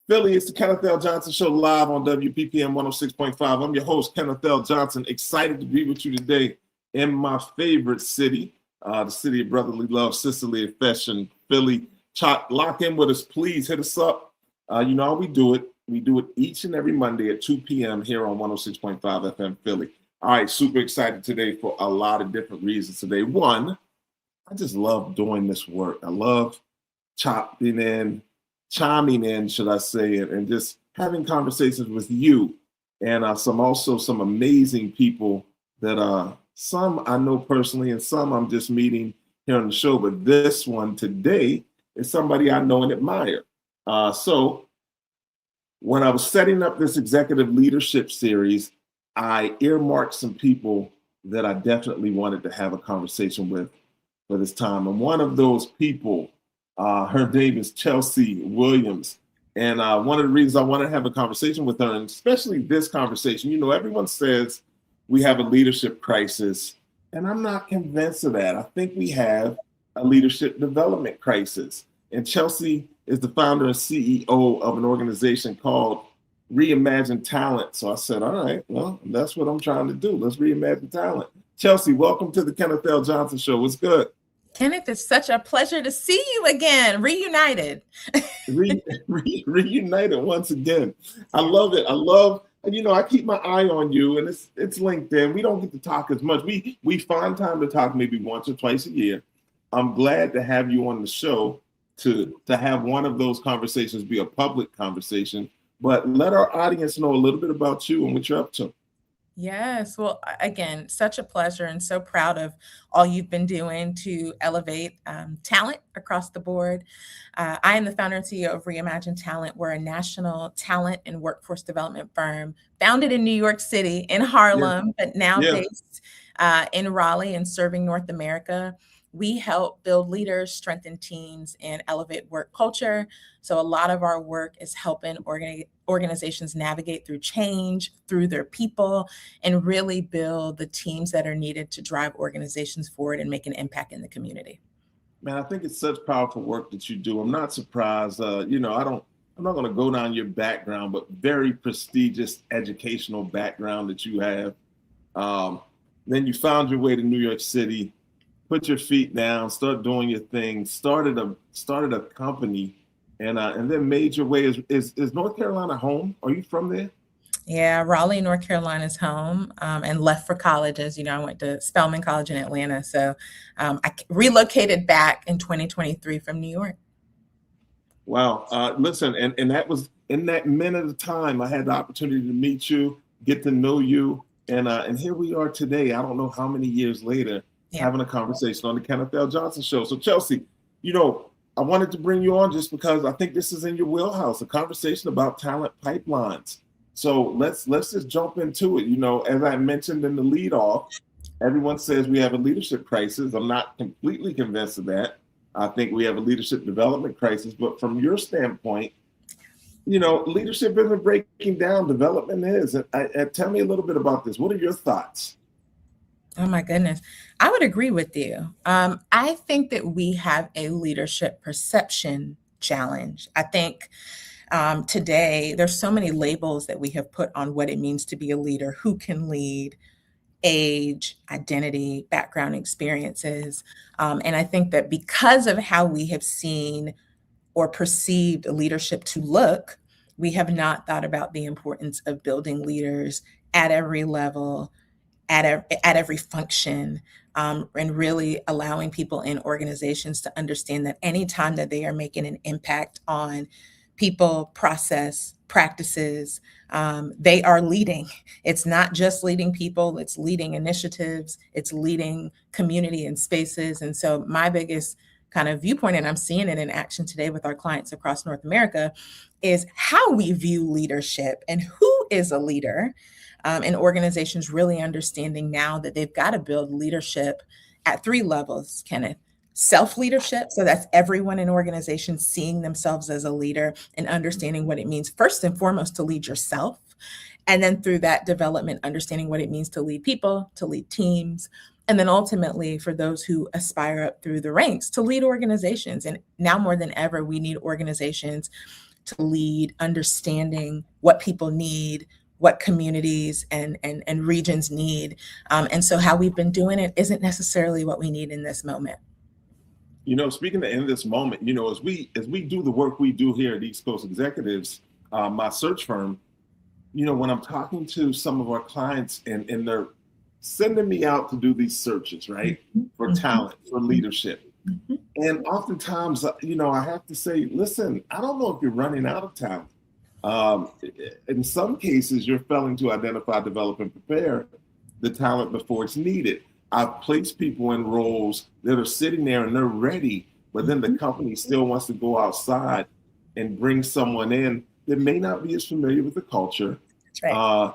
Philly, it's the Kenneth L. Johnson Show live on WPPM 106.5. I'm your host, Kenneth L. Johnson. Excited to be with you today in my favorite city, the city of brotherly love, sisterly affection, Philly. Lock in with us, please. Hit us up. You know how we do it. We do it each and every Monday at 2 p.m. here on 106.5 FM Philly. All right, super excited today for a lot of different reasons today. One, I just love doing this work. I love chiming in, should I say, and just having conversations with you and some amazing people that some I know personally and some I'm just meeting here on the show. But this one today is somebody I know and admire. So when I was setting up this executive leadership series, I earmarked some people that I definitely wanted to have a conversation with for this time. And one of those people, her name is Chelsea Williams. And one of the reasons I want to have a conversation with her, and especially this conversation, you know, everyone says we have a leadership crisis, and I'm not convinced of that. I think we have a leadership development crisis. And Chelsea is the founder and CEO of an organization called Reimagine Talent. So I said, all right, well, that's what I'm trying to do. Let's reimagine talent. Chelsea, welcome to the Kenneth L. Johnson Show. What's good? Kenneth, it's such a pleasure to see you again, reunited. Reunited once again. I love it. I keep my eye on you, and it's LinkedIn. We don't get to talk as much. We find time to talk maybe once or twice a year. I'm glad to have you on the show to have one of those conversations be a public conversation. But let our audience know a little bit about you and what you're up to. Yes. Well, again, such a pleasure and so proud of all you've been doing to elevate talent across the board. I am the founder and CEO of Reimagine Talent. We're a national talent and workforce development firm founded in New York City, in Harlem, but now based in Raleigh and serving North America. We help build leaders, strengthen teams, and elevate work culture. So a lot of our work is helping organizations navigate through change, through their people, and really build the teams that are needed to drive organizations forward and make an impact in the community. Man, I think it's such powerful work that you do. I'm not surprised. I'm not going to go down your background, but very prestigious educational background that you have. Then you found your way to New York City. Put your feet down, start doing your thing, started a company, and then made your way. Is North Carolina home? Are you from there? Yeah, Raleigh, North Carolina is home, and left for college. As you know, I went to Spelman College in Atlanta. So I relocated back in 2023 from New York. Wow. Listen, and that was in that minute of time I had the opportunity to meet you, get to know you, and here we are today. I don't know how many years later, having a conversation on the Kenneth L. Johnson Show. So Chelsea, I wanted to bring you on just because I think this is in your wheelhouse, a conversation about talent pipelines. So let's just jump into it. As I mentioned in the lead off, everyone says we have a leadership crisis. I'm not completely convinced of that. I think we have a leadership development crisis. But from your standpoint, leadership isn't breaking down, development is. Tell me a little bit about this. What are your thoughts? Oh my goodness. I would agree with you. I think that we have a leadership perception challenge. I think today there's so many labels that we have put on what it means to be a leader, who can lead, age, identity, background, experiences. And I think that because of how we have seen or perceived leadership to look, we have not thought about the importance of building leaders at every level, at every function, and really allowing people in organizations to understand that anytime that they are making an impact on people, process, practices, they are leading. It's not just leading people, it's leading initiatives, it's leading community and spaces. And so my biggest kind of viewpoint, and I'm seeing it in action today with our clients across North America, is how we view leadership and who is a leader. And organizations really understanding now that they've got to build leadership at three levels, Kenneth. Self-leadership, so that's everyone in organizations seeing themselves as a leader and understanding what it means, first and foremost, to lead yourself. And then through that development, understanding what it means to lead people, to lead teams, and then ultimately for those who aspire up through the ranks to lead organizations. And now more than ever, we need organizations to lead, understanding what people need, what communities and regions need. And so how we've been doing it isn't necessarily what we need in this moment. Speaking of in this moment, as we do the work we do here at East Coast Executives, my search firm, when I'm talking to some of our clients and they're sending me out to do these searches, right, for talent, for leadership. And oftentimes, I have to say, listen, I don't know if you're running out of talent. In some cases, you're failing to identify, develop, and prepare the talent before it's needed. I've placed people in roles that are sitting there and they're ready, but then the company still wants to go outside and bring someone in that may not be as familiar with the culture. That's right.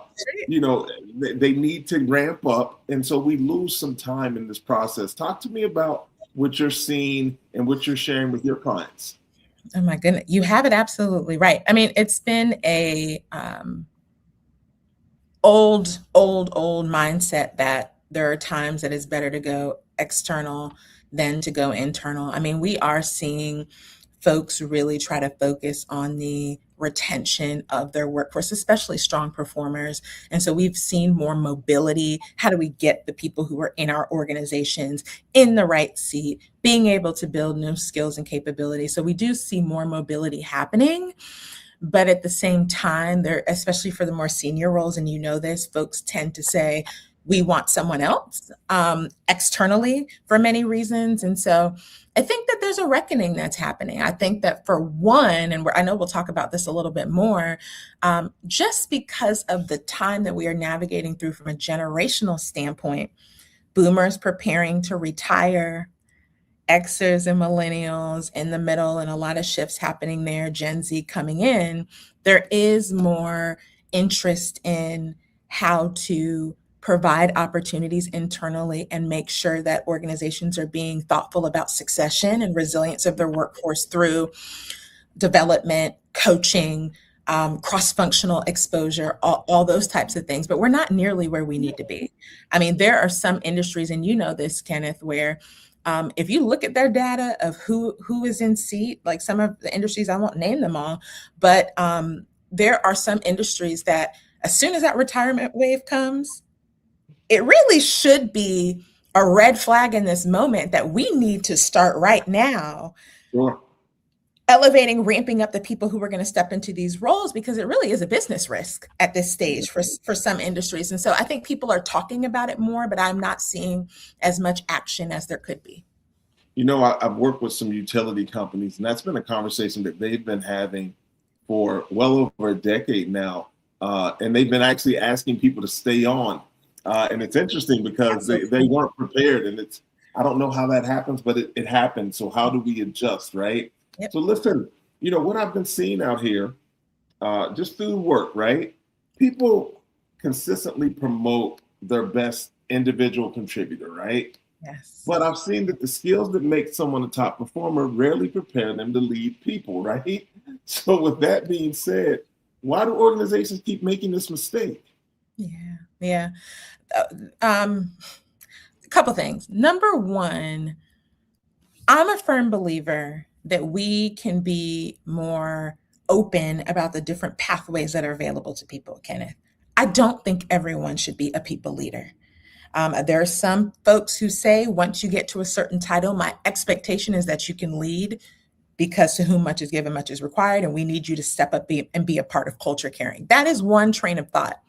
They need to ramp up. And so we lose some time in this process. Talk to me about what you're seeing and what you're sharing with your clients. Oh my goodness, you have it absolutely right. I mean, it's been a old mindset that there are times that it's better to go external than to go internal. I mean, we are seeing folks really try to focus on the retention of their workforce, especially strong performers. And so we've seen more mobility. How do we get the people who are in our organizations in the right seat, being able to build new skills and capabilities? So we do see more mobility happening. But at the same time, there, especially for the more senior roles, and this, folks tend to say, we want someone else externally for many reasons. And so I think that there's a reckoning that's happening. I think that for one, and I know we'll talk about this a little bit more, just because of the time that we are navigating through from a generational standpoint, boomers preparing to retire, Xers and millennials in the middle, and a lot of shifts happening there, Gen Z coming in, there is more interest in how to provide opportunities internally and make sure that organizations are being thoughtful about succession and resilience of their workforce through development, coaching, cross-functional exposure, all those types of things. But we're not nearly where we need to be. I mean, there are some industries, and this, Kenneth, where if you look at their data of who is in seat, like some of the industries, I won't name them all, but there are some industries that as soon as that retirement wave comes, it really should be a red flag in this moment that we need to start right now. Sure. Elevating, ramping up the people who are going to step into these roles, because it really is a business risk at this stage for some industries. And so I think people are talking about it more, but I'm not seeing as much action as there could be. I've worked with some utility companies, and that's been a conversation that they've been having for well over a decade now. And they've been actually asking people to stay on. And it's interesting because they weren't prepared. And I don't know how that happens, but it happens. So how do we adjust, right? Yep. So listen, what I've been seeing out here, just through work, right? People consistently promote their best individual contributor, right? Yes. But I've seen that the skills that make someone a top performer rarely prepare them to lead people, right? So with that being said, why do organizations keep making this mistake? Yeah. A couple things. Number one, I'm a firm believer that we can be more open about the different pathways that are available to people, Kenneth. I don't think everyone should be a people leader. There are some folks who say, once you get to a certain title, my expectation is that you can lead, because to whom much is given, much is required, and we need you to step up and be a part of culture carrying. That is one train of thought.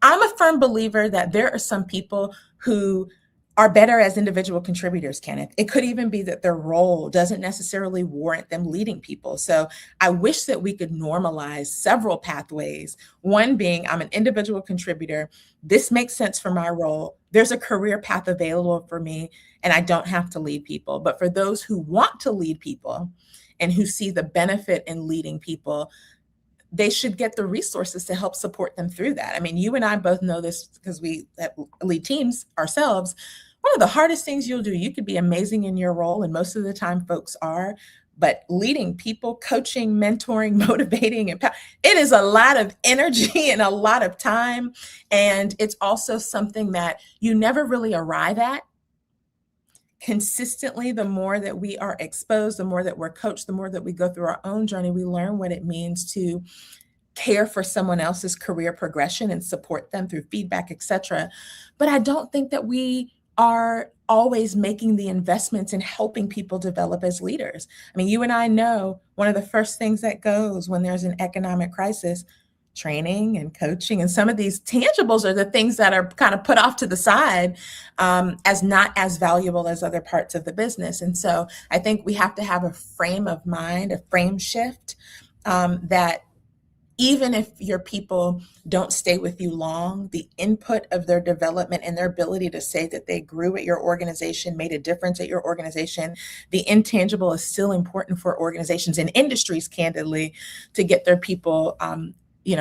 I'm a firm believer that there are some people who are better as individual contributors, Kenneth. It could even be that their role doesn't necessarily warrant them leading people. So I wish that we could normalize several pathways. One being, I'm an individual contributor. This makes sense for my role. There's a career path available for me, and I don't have to lead people. But for those who want to lead people and who see the benefit in leading people, they should get the resources to help support them through that. I mean, you and I both know this because we lead teams ourselves. One of the hardest things you'll do, you could be amazing in your role, and most of the time folks are, but leading people, coaching, mentoring, motivating, it is a lot of energy and a lot of time. And it's also something that you never really arrive at. consistently, the more that we are exposed, the more that we're coached, the more that we go through our own journey, we learn what it means to care for someone else's career progression and support them through feedback, etc. But I don't think that we are always making the investments in helping people develop as leaders. I mean, you and I know one of the first things that goes when there's an economic crisis, training and coaching, and some of these tangibles are the things that are kind of put off to the side as not as valuable as other parts of the business. And so I think we have to have a frame of mind, a frame shift that even if your people don't stay with you long, the input of their development and their ability to say that they grew at your organization, made a difference at your organization, the intangible is still important for organizations and industries, candidly, to get their people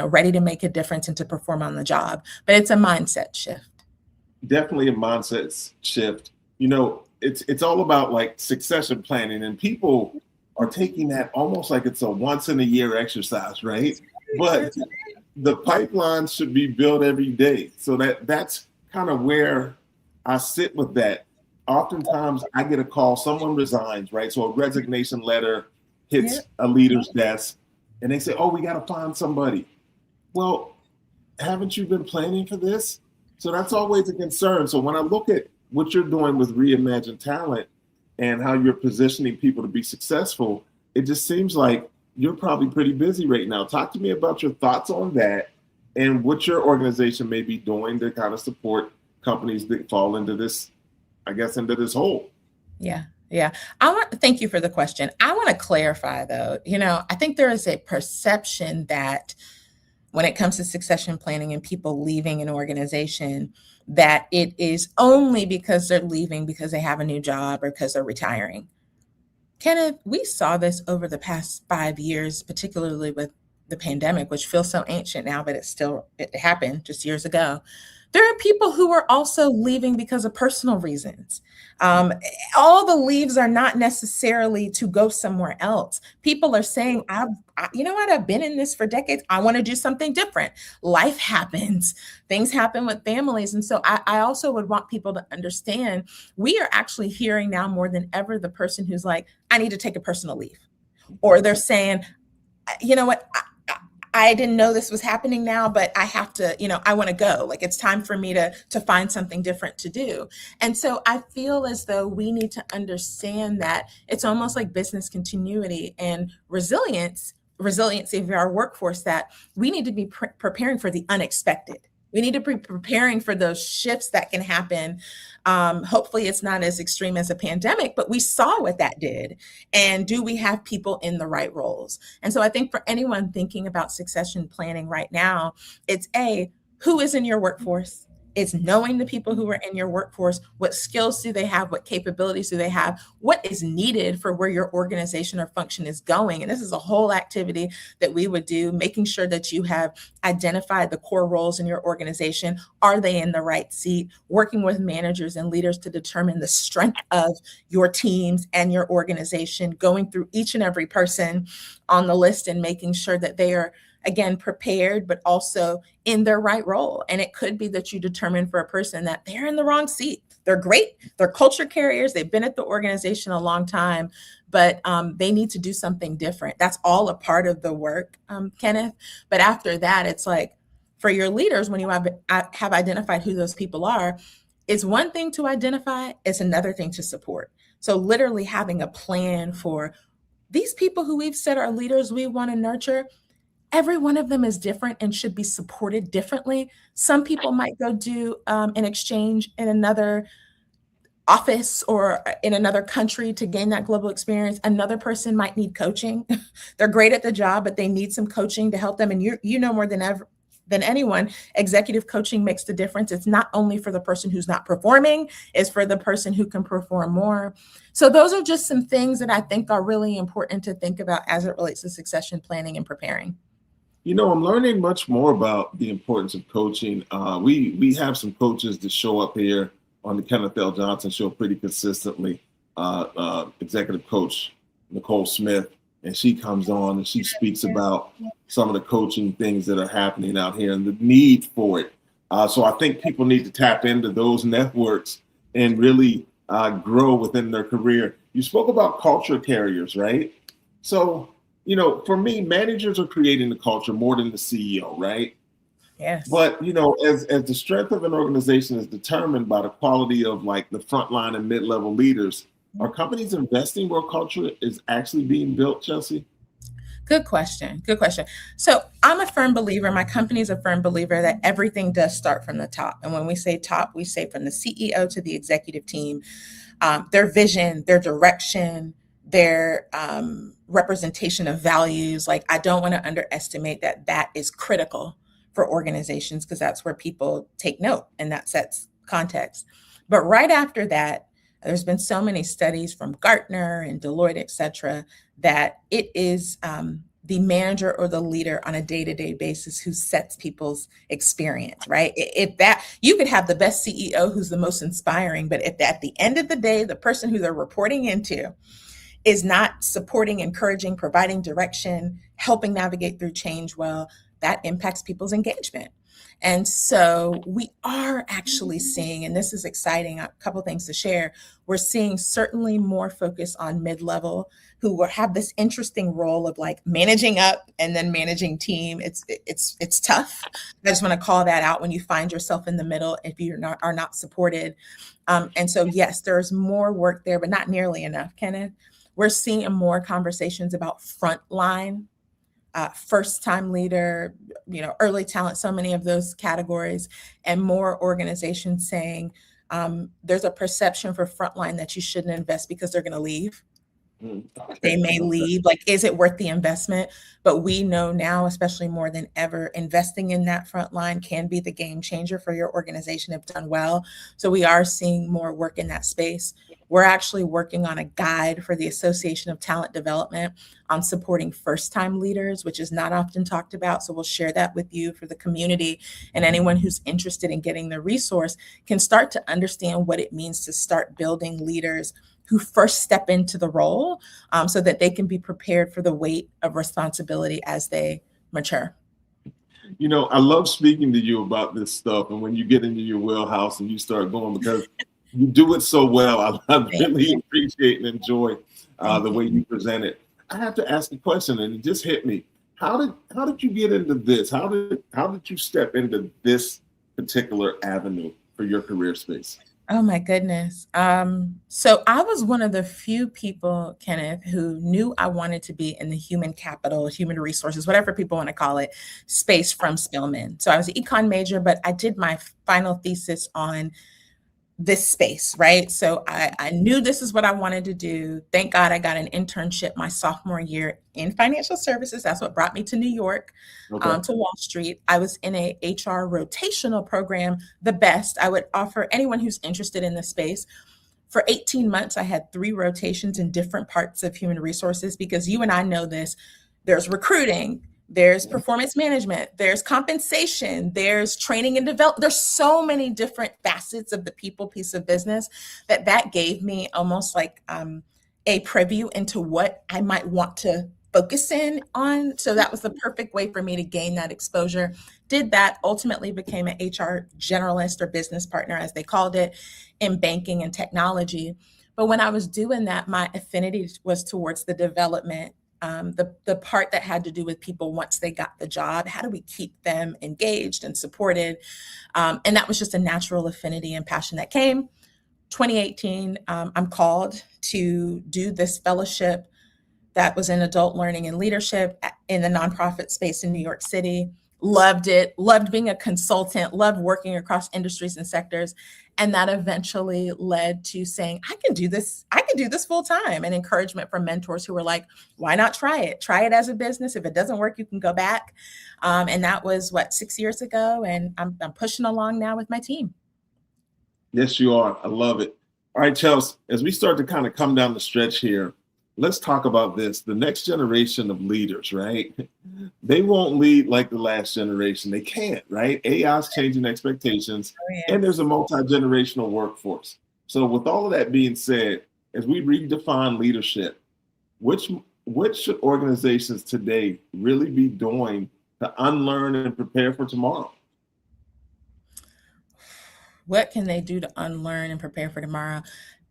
ready to make a difference and to perform on the job. But it's a mindset shift. Definitely a mindset shift. It's all about like succession planning, and people are taking that almost like it's a once in a year exercise, right? But the pipeline should be built every day. So that's kind of where I sit with that. Oftentimes I get a call, someone resigns, right? So a resignation letter hits a leader's desk and they say, oh, we got to find somebody. Well, haven't you been planning for this? So that's always a concern. So when I look at what you're doing with Reimagine Talent and how you're positioning people to be successful, it just seems like you're probably pretty busy right now. Talk to me about your thoughts on that and what your organization may be doing to kind of support companies that fall into this, into this hole. Yeah. Thank you for the question. I want to clarify though, I think there is a perception that when it comes to succession planning and people leaving an organization, that it is only because they're leaving because they have a new job or because they're retiring. Kenneth, we saw this over the past 5 years, particularly with the pandemic, which feels so ancient now, but it happened just years ago. There are people who are also leaving because of personal reasons. All the leaves are not necessarily to go somewhere else. People are saying, I've been in this for decades. I want to do something different. Life happens. Things happen with families. And so I also would want people to understand we are actually hearing now more than ever the person who's like, I need to take a personal leave. Or they're saying, you know what, I didn't know this was happening now, but I have to, I want to go. Like it's time for me to find something different to do. And so I feel as though we need to understand that it's almost like business continuity and resiliency of our workforce, that we need to be preparing for the unexpected. We need to be preparing for those shifts that can happen. Hopefully it's not as extreme as a pandemic, but we saw what that did. And do we have people in the right roles? And so I think for anyone thinking about succession planning right now, it's who is in your workforce? It's knowing the people who are in your workforce. What skills do they have? What capabilities do they have? What is needed for where your organization or function is going? And this is a whole activity that we would do, making sure that you have identified the core roles in your organization. Are they in the right seat? Working with managers and leaders to determine the strength of your teams and your organization, going through each and every person on the list and making sure that they are, again, prepared, but also in their right role. And it could be that you determine for a person that they're in the wrong seat. They're great. They're culture carriers. They've been at the organization a long time, but they need to do something different. That's all a part of the work, Kenneth. But after that, it's like for your leaders, when you have identified who those people are, it's one thing to identify, it's another thing to support. So literally having a plan for these people who we've said are leaders we want to nurture. Every one of them is different and should be supported differently. Some people might go do an exchange in another office or in another country to gain that global experience. Another person might need coaching. They're great at the job, but they need some coaching to help them. And you know more than anyone, executive coaching makes the difference. It's not only for the person who's not performing, it's for the person who can perform more. So those are just some things that I think are really important to think about as it relates to succession planning and preparing. I'm learning much more about the importance of coaching. We have some coaches that show up here on the Kenneth L. Johnson show pretty consistently. Executive coach Nicole Smith, and she comes on and she speaks about some of the coaching things that are happening out here and the need for it. So I think people need to tap into those networks and really grow within their career. You spoke about culture carriers, right? So, for me, managers are creating the culture more than the CEO, right? Yes. But as the strength of an organization is determined by the quality of like the frontline and mid-level leaders, are companies investing where culture is actually being built, Chelsea? Good question. Good question. So I'm a firm believer, my company is a firm believer that everything does start from the top. And when we say top, we say from the CEO to the executive team, their vision, their direction, their representation of values. Like, I don't want to underestimate that that is critical for organizations because that's where people take note and that sets context. But right after that, there's been so many studies from Gartner and Deloitte, et cetera, that it is the manager or the leader on a day-to-day basis who sets people's experience, right? If that, you could have the best CEO who's the most inspiring, but if at the end of the day, the person who they're reporting into is not supporting, encouraging, providing direction, helping navigate through change well, that impacts people's engagement. And so we are actually seeing, and this is exciting, a couple of things to share. We're seeing certainly more focus on mid-level who will have this interesting role of like managing up and then managing team. It's tough. I just want to call that out when you find yourself in the middle if you are not supported. And so yes, there's more work there, but not nearly enough, Kenneth. We're seeing more conversations about frontline, first time leader, early talent, so many of those categories, and more organizations saying there's a perception for frontline that you shouldn't invest because they're going to leave. They Okay. may leave. Like, is it worth the investment? But we know now, especially more than ever, investing in that front line can be the game changer for your organization if done well. So we are seeing more work in that space. We're actually working on a guide for the Association of Talent Development on supporting first-time leaders, which is not often talked about. So we'll share that with you for the community, and anyone who's interested in getting the resource can start to understand what it means to start building leaders who first step into the role, so that they can be prepared for the weight of responsibility as they mature. I love speaking to you about this stuff. And when you get into your wheelhouse and you start going, because you do it so well, I Thank really you. appreciate and enjoy Thank the you. way you present it. I have to ask a question, and it just hit me. How did you get into this? How did you step into this particular avenue for your career space? Oh my goodness. So I was one of the few people, Kenneth, who knew I wanted to be in the human capital, human resources, whatever people want to call it, space from Spelman. So I was an econ major, but I did my final thesis on this space, right? So I knew this is what I wanted to do. Thank God I got an internship my sophomore year in financial services. That's what brought me to New York, Okay. to Wall Street. I was in a HR rotational program, the best. I would offer anyone who's interested in this space. For 18 months, I had 3 rotations in different parts of human resources because you and I know this. There's recruiting, there's performance management, there's compensation, there's training and development. There's so many different facets of the people piece of business that gave me almost like a preview into what I might want to focus in on. So that was the perfect way for me to gain that exposure. Did that, ultimately became an HR generalist or business partner, as they called it, in banking and technology. But when I was doing that, my affinity was towards the development, the part that had to do with people once they got the job. How do we keep them engaged and supported? And that was just a natural affinity and passion that came. 2018, I'm called to do this fellowship that was in adult learning and leadership in the nonprofit space in New York City. Loved it, loved being a consultant, loved working across industries and sectors. And that eventually led to saying, I can do this full time, and encouragement from mentors who were like, why not try it? Try it as a business. If it doesn't work, you can go back. And that was 6 years ago. And I'm pushing along now with my team. Yes, you are. I love it. All right, Chelsea, as we start to kind of come down the stretch here, let's talk about this. The next generation of leaders, right? They won't lead like the last generation. They can't, right? AI is changing expectations, Oh, and yes. there's a multi-generational workforce. So with all of that being said, as we redefine leadership, which what should organizations today really be doing to unlearn and prepare for tomorrow? What can they do to unlearn and prepare for tomorrow?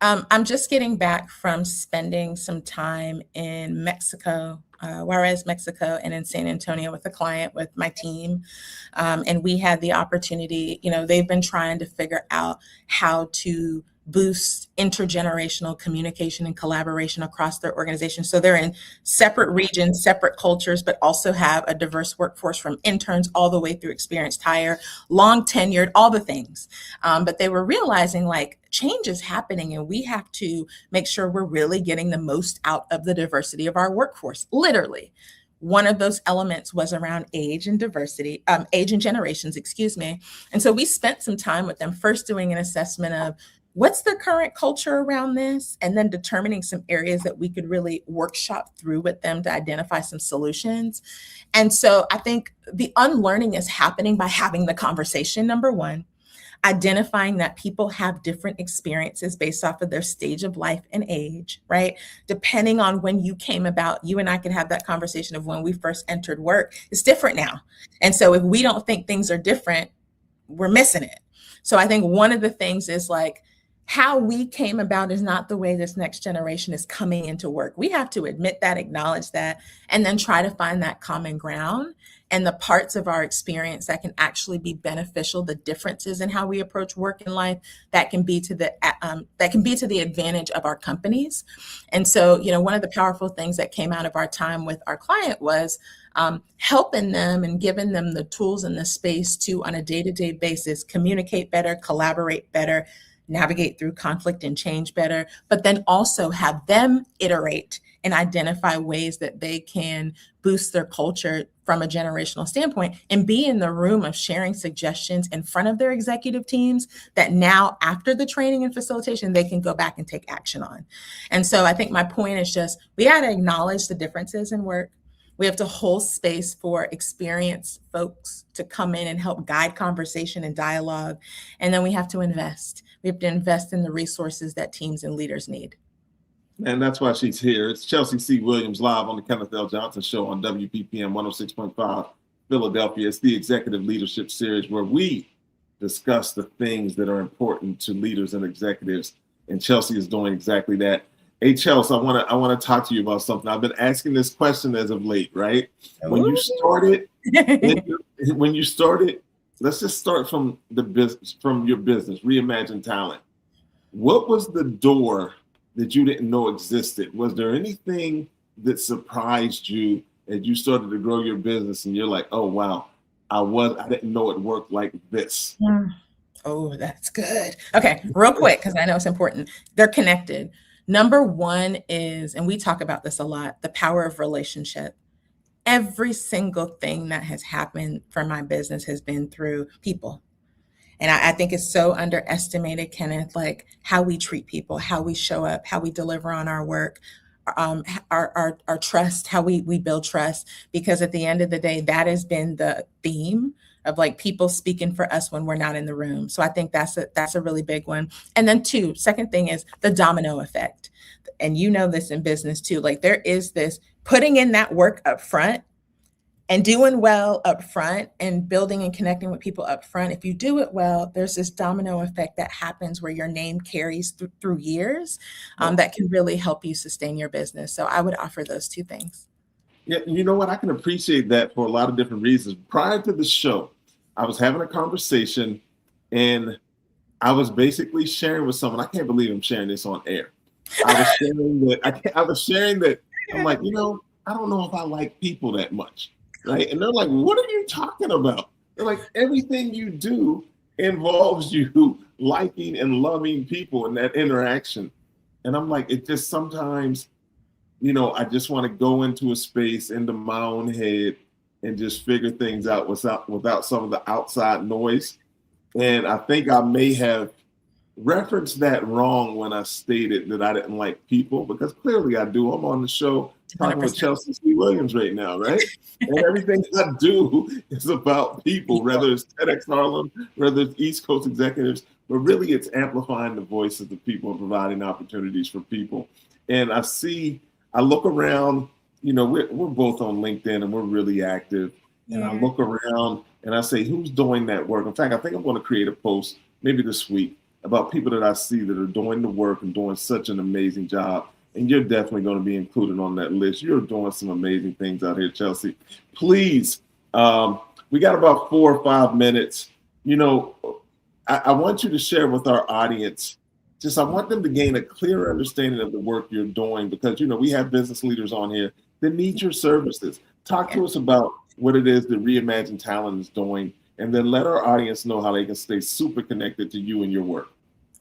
I'm just getting back from spending some time in Mexico, Juarez, Mexico, and in San Antonio with a client with my team. And we had the opportunity, they've been trying to figure out how to boost intergenerational communication and collaboration across their organization. So they're in separate regions, separate cultures, but also have a diverse workforce from interns all the way through experienced hire, long tenured, all the things. But they were realizing like change is happening and we have to make sure we're really getting the most out of the diversity of our workforce, literally. One of those elements was around age and diversity, age and generations, excuse me. And so we spent some time with them first doing an assessment of what's the current culture around this, and then determining some areas that we could really workshop through with them to identify some solutions. And so I think the unlearning is happening by having the conversation, number one, identifying that people have different experiences based off of their stage of life and age, right? Depending on when you came about, you and I can have that conversation of when we first entered work. It's different now. And so if we don't think things are different, we're missing it. So I think one of the things is like, how we came about is not the way this next generation is coming into work. We have to admit that, acknowledge that, and then try to find that common ground and the parts of our experience that can actually be beneficial, the differences in how we approach work and life that can be to the advantage of our companies. And so, one of the powerful things that came out of our time with our client was helping them and giving them the tools and the space to, on a day-to-day basis, communicate better, collaborate better, navigate through conflict and change better, but then also have them iterate and identify ways that they can boost their culture from a generational standpoint and be in the room of sharing suggestions in front of their executive teams that now, after the training and facilitation, they can go back and take action on. And so I think my point is just, we got to acknowledge the differences in work. We have to hold space for experienced folks to come in and help guide conversation and dialogue. And then we have to invest. We have to invest in the resources that teams and leaders need. And that's why she's here. It's Chelsea C. Williams live on the Kenneth L. Johnson Show on WPPM 106.5 Philadelphia. It's the Executive Leadership Series where we discuss the things that are important to leaders and executives. And Chelsea is doing exactly that. Hey, Chelsea, I want to talk to you about something. I've been asking this question as of late, right? When you started, let's just start from the business, from your business, Reimagine Talent. What was the door that you didn't know existed? Was there anything that surprised you as you started to grow your business and you're like, oh, wow, I didn't know it worked like this? Oh, that's good. Okay, real quick, because I know it's important. They're connected. Number one is, and we talk about this a lot, the power of relationship. Every single thing that has happened for my business has been through people. And I think it's so underestimated, Kenneth, like how we treat people, how we show up, how we deliver on our work, our trust, how we build trust. Because at the end of the day, that has been the theme of like people speaking for us when we're not in the room. So I think that's a really big one. And then second thing is the domino effect. And you know this in business too, like there is this putting in that work up front and doing well up front and building and connecting with people up front. If you do it well, there's this domino effect that happens where your name carries through years that can really help you sustain your business. So I would offer those two things. Yeah, you know what? I can appreciate that for a lot of different reasons. Prior to the show, I was having a conversation and I was basically sharing with someone. I can't believe I'm sharing this on air. I was sharing that I'm like, I don't know if I like people that much, right? And they're like, what are you talking about? They're like, everything you do involves you liking and loving people and that interaction. And I'm like, it just sometimes, I just want to go into a space into my own head and just figure things out without some of the outside noise. And I think I may have referenced that wrong when I stated that I didn't like people, because clearly I do. I'm on the show talking 100%. With Chelsea C. Williams right now, right? And everything I do is about people, whether it's TEDx Harlem, whether it's East Coast executives, but really it's amplifying the voice of the people and providing opportunities for people. And I look around, we're both on LinkedIn and we're really active. Yeah. And I look around and I say, who's doing that work? In fact, I think I'm going to create a post maybe this week about people that I see that are doing the work and doing such an amazing job. And you're definitely going to be included on that list. You're doing some amazing things out here, Chelsea. Please, we got about 4 or 5 minutes. You know, I want you to share with our audience. Just I want them to gain a clear understanding of the work you're doing, because you know we have business leaders on here that need your services. Talk to us about what it is that Reimagine Talent is doing, and then let our audience know how they can stay super connected to you and your work.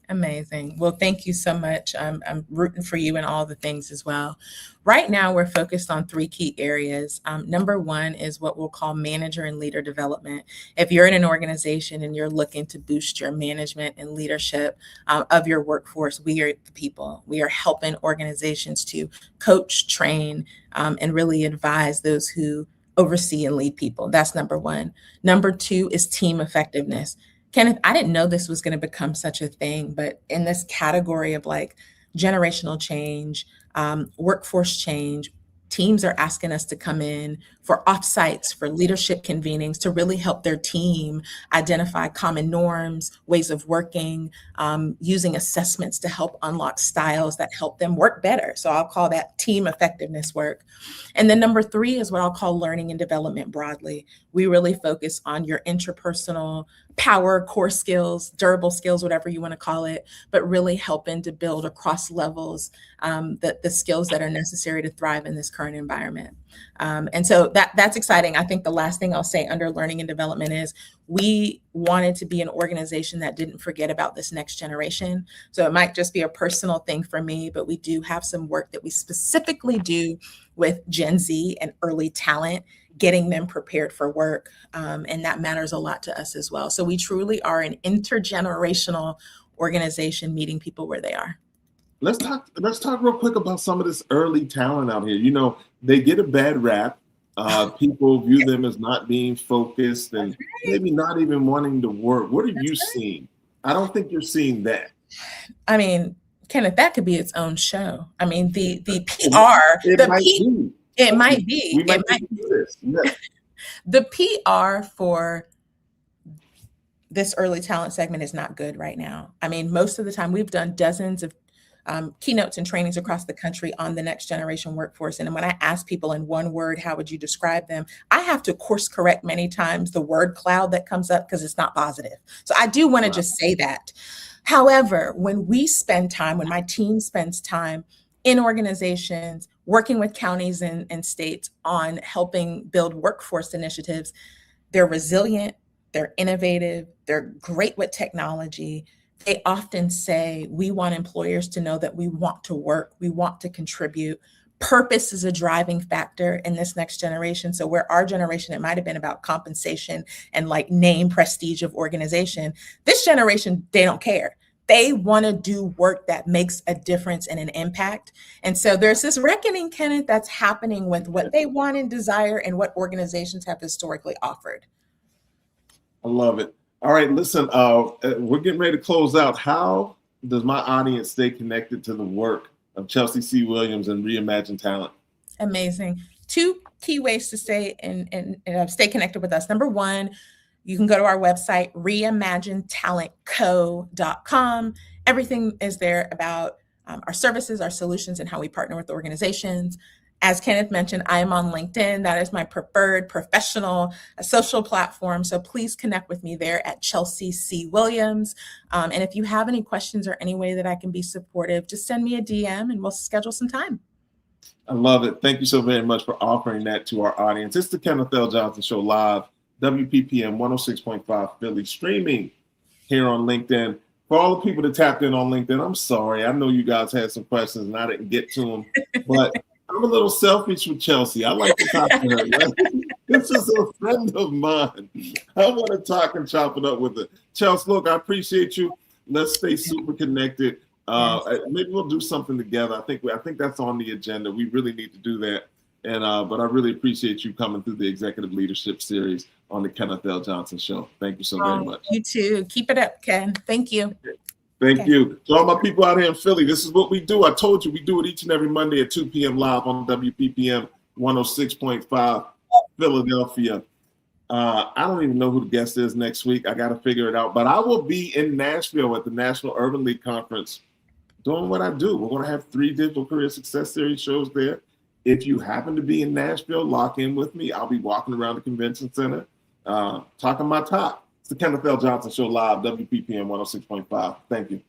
Amazing. Well, thank you so much. I'm rooting for you in all the things as well. Right now, we're focused on 3 key areas. Number one is what we'll call manager and leader development. If you're in an organization and you're looking to boost your management and leadership of your workforce, we are the people. We are helping organizations to coach, train, and really advise those who oversee and lead people. That's number one. Number 2 is team effectiveness. Kenneth, I didn't know this was going to become such a thing, but in this category of like generational change, workforce change, teams are asking us to come in for offsites, for leadership convenings to really help their team identify common norms, ways of working, using assessments to help unlock styles that help them work better. So I'll call that team effectiveness work. And then number 3 is what I'll call learning and development broadly. We really focus on your interpersonal power, core skills, durable skills, whatever you want to call it, but really helping to build across levels the skills that are necessary to thrive in this current environment. And so that's exciting. I think the last thing I'll say under learning and development is we wanted to be an organization that didn't forget about this next generation. So it might just be a personal thing for me, but we do have some work that we specifically do with Gen Z and early talent, getting them prepared for work. And that matters a lot to us as well. So we truly are an intergenerational organization meeting people where they are. Let's talk real quick about some of this early talent out here. You know, they get a bad rap. People view them as not being focused and maybe not even wanting to work. What are you seeing? I don't think you're seeing that. I mean, Kenneth, that could be its own show. I mean, the PR, it might be. Yeah. The PR for this early talent segment is not good right now. I mean, most of the time we've done dozens of keynotes and trainings across the country on the next generation workforce. And when I ask people in one word, how would you describe them? I have to course correct many times the word cloud that comes up because it's not positive. So I do want to just say that. However, when we spend time, when my team spends time in organizations, working with counties and states on helping build workforce initiatives, they're resilient, they're innovative, they're great with technology. They often say, we want employers to know that we want to work, we want to contribute. Purpose is a driving factor in this next generation. So where our generation, it might have been about compensation and like name, prestige of organization. This generation, they don't care. They want to do work that makes a difference and an impact. And so there's this reckoning, Kenneth, that's happening with what they want and desire and what organizations have historically offered. I love it. All right, listen, we're getting ready to close out. How does my audience stay connected to the work of Chelsea C. Williams and Reimagine Talent? Amazing. 2 key ways to stay and stay connected with us. Number 1, you can go to our website, reimaginetalentco.com. Everything is there about our services, our solutions, and how we partner with organizations. As Kenneth mentioned, I am on LinkedIn. That is my preferred professional social platform. So please connect with me there at Chelsea C. Williams. And if you have any questions or any way that I can be supportive, just send me a DM and we'll schedule some time. I love it. Thank you so very much for offering that to our audience. It's the Kenneth L. Johnson Show live, WPPM 106.5 Philly, streaming here on LinkedIn. For all the people that tapped in on LinkedIn, I'm sorry. I know you guys had some questions and I didn't get to them, but I'm a little selfish with Chelsea. I like to talk to her. Right? This is a friend of mine. I want to talk and chop it up with her. Chelsea, look, I appreciate you. Let's stay super connected. Maybe we'll do something together. I think that's on the agenda. We really need to do that. And but I really appreciate you coming through the Executive Leadership Series on the Kenneth L. Johnson Show. Thank you so very much. You too. Keep it up, Ken. Thank you. Thank you. To all my people out here in Philly, this is what we do. I told you we do it each and every Monday at 2 p.m. live on WPPM 106.5 Philadelphia. I don't even know who the guest is next week. I got to figure it out. But I will be in Nashville at the National Urban League Conference doing what I do. We're going to have 3 Digital Career Success Series shows there. If you happen to be in Nashville, lock in with me. I'll be walking around the convention center, talking my talk. It's the Kenneth L. Johnson Show live, WPPM 106.5. Thank you.